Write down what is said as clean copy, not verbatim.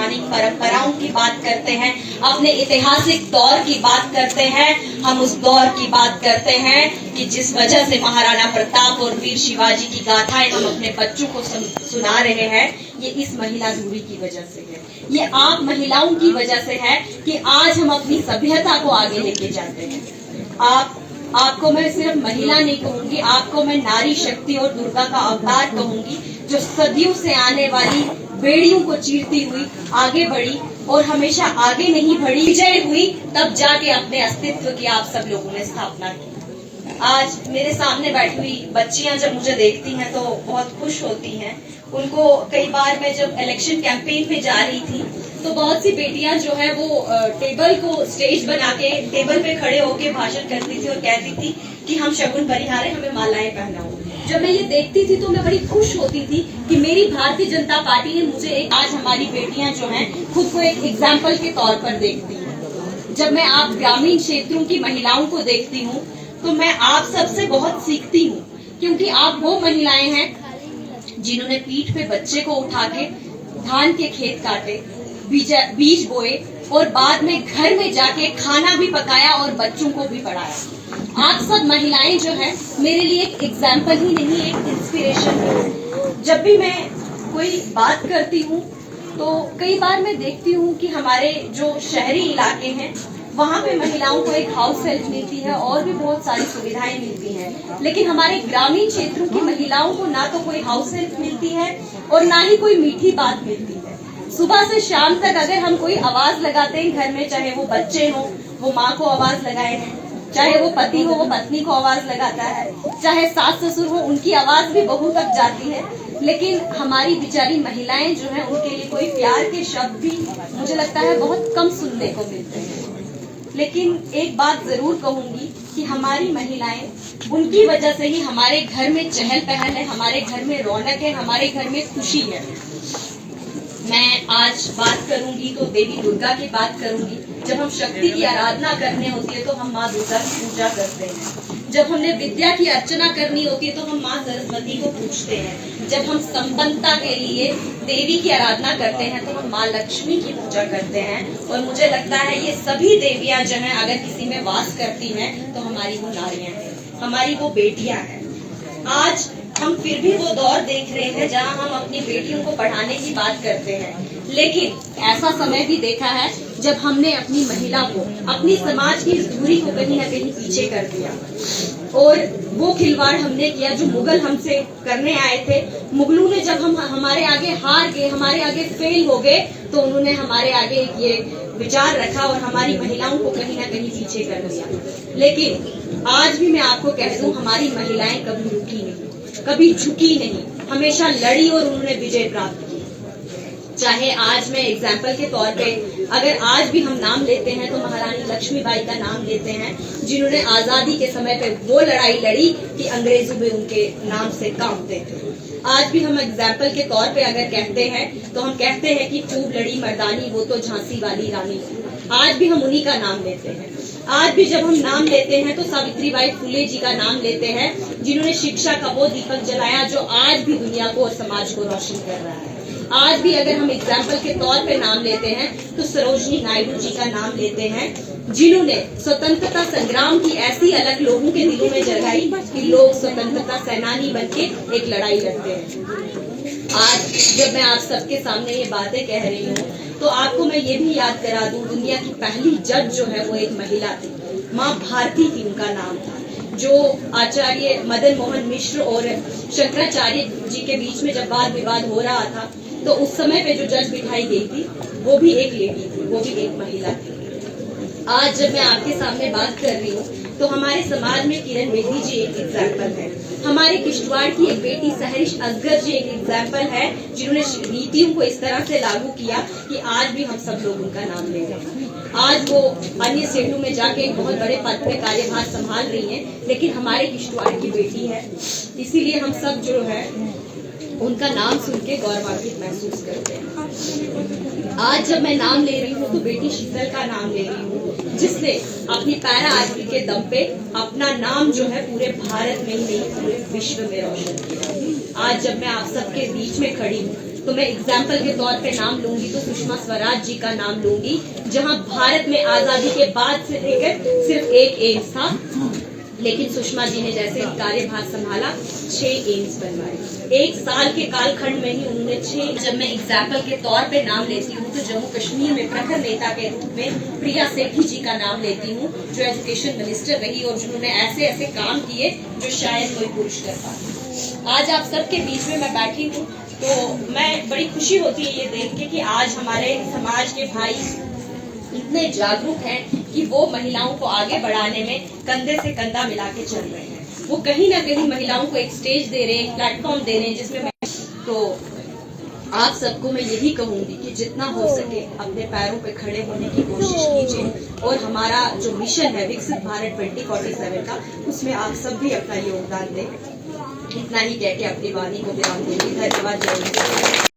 पौराणिक परंपराओं की बात करते हैं, अपने ऐतिहासिक दौर की बात करते हैं। हम उस दौर की बात करते हैं कि जिस वजह से महाराणा प्रताप और वीर शिवाजी की गाथाएं हम अपने बच्चों को सुना रहे हैं, ये इस महिला दूरी की वजह से है। ये आप महिलाओं की वजह से है कि आज हम अपनी सभ्यता को आगे लेके जाते हैं। आपको मैं सिर्फ महिला नहीं कहूंगी, आपको मैं नारी शक्ति और दुर्गा का अवतार कहूंगी, जो सदियों से आने वाली बेड़ियों को चीरती हुई आगे बढ़ी और हमेशा आगे नहीं बढ़ी, विजय हुई, तब जाके अपने अस्तित्व की आप सब लोगों ने स्थापना की। आज मेरे सामने बैठी हुई बच्चियां जब मुझे देखती हैं तो बहुत खुश होती हैं। उनको कई बार मैं जब इलेक्शन कैंपेन में जा रही थी तो बहुत सी बेटियां जो है वो टेबल को स्टेज बना के टेबल पे खड़े होके भाषण करती थी और कहती थी कि हम शगुन परिहारे, हमें मालाएं पहनाओ। जब मैं ये देखती थी तो मैं बड़ी खुश होती थी कि मेरी भारतीय जनता पार्टी ने मुझे आज हमारी बेटियां जो हैं खुद को एक एग्जाम्पल के तौर पर देखती हैं। जब मैं आप ग्रामीण क्षेत्रों की महिलाओं को देखती हूँ तो मैं आप सबसे बहुत सीखती हूँ, क्योंकि आप वो महिलाएं हैं जिन्होंने पीठ पे बच्चे को उठा के धान के खेत काटे, बीज बोए और बाद में घर में जाके खाना भी पकाया और बच्चों को भी पढ़ाया। आप सब महिलाएं जो है मेरे लिए एक एग्जाम्पल ही नहीं, एक इंस्पिरेशन है। जब भी मैं कोई बात करती हूँ तो कई बार मैं देखती हूँ कि हमारे जो शहरी इलाके हैं वहाँ पे महिलाओं को एक हाउस हेल्प मिलती है और भी बहुत सारी सुविधाएं मिलती हैं, लेकिन हमारे ग्रामीण क्षेत्रों की महिलाओं को ना तो कोई हाउस हेल्प मिलती है और ना ही कोई मीठी बात मिलती है। सुबह से शाम तक अगर हम कोई आवाज लगाते हैं घर में, चाहे वो बच्चे हो वो माँ को आवाज लगाए, चाहे वो पति हो वो पत्नी को आवाज लगाता है, चाहे सास ससुर हो उनकी आवाज भी बहू तक जाती है, लेकिन हमारी बेचारी महिलाएं जो है उनके लिए कोई प्यार के शब्द भी मुझे लगता है बहुत कम सुनने को मिलते हैं। लेकिन एक बात जरूर कहूंगी कि हमारी महिलाएं, उनकी वजह से ही हमारे घर में चहल पहल है, हमारे घर में रौनक है, हमारे घर में खुशी है। मैं आज बात करूंगी तो देवी दुर्गा की बात करूंगी। जब हम शक्ति की आराधना करने होती है तो हम माँ दुर्गा की पूजा करते हैं। जब हमने विद्या की अर्चना करनी होती है तो हम माँ सरस्वती को पूजते हैं। जब हम संपन्नता के लिए देवी की आराधना करते हैं तो हम माँ लक्ष्मी की पूजा करते हैं। और मुझे लगता है ये सभी देवियां जो हैं अगर किसी में वास करती हैं तो हमारी वो नारियां हैं, हमारी वो बेटियां हैं। आज हम फिर भी वो दौर देख रहे हैं जहां हम अपनी बेटियों को पढ़ाने की बात करते हैं, लेकिन ऐसा समय भी देखा है जब हमने अपनी महिला को, अपनी समाज की इस दूरी को कहीं न कहीं पीछे कर दिया। और वो खिलवाड़ हमने किया जो मुगल हमसे करने आए थे। मुगलों ने जब हम हमारे आगे हार गए, हमारे आगे फेल हो गए, तो उन्होंने हमारे आगे ये विचार रखा और हमारी महिलाओं को कहीं न कहीं पीछे कर दिया। लेकिन आज भी मैं आपको कह दूं, हमारी महिलाएं कभी रुकी नहीं, कभी झुकी नहीं, हमेशा लड़ी और उन्होंने विजय प्राप्त की। चाहे आज मैं एग्जाम्पल के तौर पे अगर आज भी हम नाम लेते हैं तो महारानी लक्ष्मीबाई का नाम लेते हैं, जिन्होंने आजादी के समय पे वो लड़ाई लड़ी कि अंग्रेजों में उनके नाम से कांपते थे। आज भी हम एग्जाम्पल के तौर पे अगर कहते हैं तो हम कहते हैं कि खूब लड़ी मर्दानी वो तो झांसी वाली रानी। आज भी हम उन्हीं का नाम लेते हैं। आज भी जब हम नाम लेते हैं तो सावित्रीबाई फुले जी का नाम लेते हैं, जिन्होंने शिक्षा का वो दीपक जलाया जो आज भी दुनिया को और समाज को रोशन कर रहा है। आज भी अगर हम एग्जाम्पल के तौर पे नाम लेते हैं तो सरोजनी नायडू जी का नाम लेते हैं, जिन्होंने स्वतंत्रता संग्राम की ऐसी अलग लोगों के दिलों में जगाई कि लोग स्वतंत्रता सेनानी बनके एक लड़ाई लड़ते हैं। आज जब मैं आप सबके सामने ये बातें कह रही हूँ तो आपको मैं ये भी याद करा दूं, दुनिया की पहली जज जो है वो एक महिला थी, माँ भारती थी उनका नाम था। जो आचार्य मदन मोहन मिश्र और शंकराचार्य जी के बीच में जब वाद विवाद हो रहा था तो उस समय पे जो जज बिठाई गई थी वो भी एक लेडी थी, वो भी एक महिला थी। आज जब मैं आपके सामने बात कर रही हूँ तो हमारे समाज में किरण बेदी जी एक एग्जाम्पल है, हमारे किश्तवाड़ की एक बेटी सहरिश असगर जी एक एग्जाम्पल है, जिन्होंने नीतियों को इस तरह से लागू किया कि आज भी हम सब लोग उनका नाम ले रहे हैं। आज वो अन्य स्टेटों में जाके एक बहुत बड़े पद पे कार्यभार संभाल रही हैं, लेकिन हमारे किश्तवाड़ की बेटी है, इसीलिए हम सब जो है उनका नाम सुन के गौरवान्वित महसूस करते हैं। आज जब मैं नाम ले रही हूँ तो बेटी शीतल का नाम ले रही हूँ, जिसने अपनी पैरा आर्मी के दम पे अपना नाम जो है पूरे भारत में ही नहीं पूरे विश्व में रोशन किया। आज जब मैं आप सबके बीच में खड़ी हूँ तो मैं एग्जाम्पल के तौर पे नाम लूंगी तो सुषमा स्वराज जी का नाम लूंगी, जहां भारत में आजादी के बाद से लेकर सिर्फ एक एम्स था, लेकिन सुषमा जी ने जैसे कार्यभार संभाला 6 एम्स बनवाए। 1 साल के कालखंड में ही उन्होंने 6। जब मैं एग्जाम्पल के तौर पे नाम लेती हूँ तो जम्मू कश्मीर में प्रखर नेता के रूप में प्रिया सेठी जी का नाम लेती हूँ, जो एजुकेशन मिनिस्टर रही और जिन्होंने ऐसे ऐसे काम किए जो शायद कोई पुरुष कर पाता। आज आप सबके बीच में मैं बैठी हूँ तो मैं बड़ी खुशी होती है ये देख के कि आज हमारे समाज के भाई इतने जागरूक हैं कि वो महिलाओं को आगे बढ़ाने में कंधे से कंधा मिला के चल रहे हैं। वो कहीं ना कहीं महिलाओं को एक स्टेज दे रहे हैं, एक प्लेटफॉर्म दे रहे हैं जिसमें तो आप सबको मैं यही कहूंगी कि जितना हो सके अपने पैरों पे खड़े होने की कोशिश कीजिए और हमारा जो मिशन है विकसित भारत 2047 का, उसमें आप सब भी अपना योगदान दें। इतना ही कह के अपनी वाणी को विराम दूंगी। धन्यवाद। जय हिंद।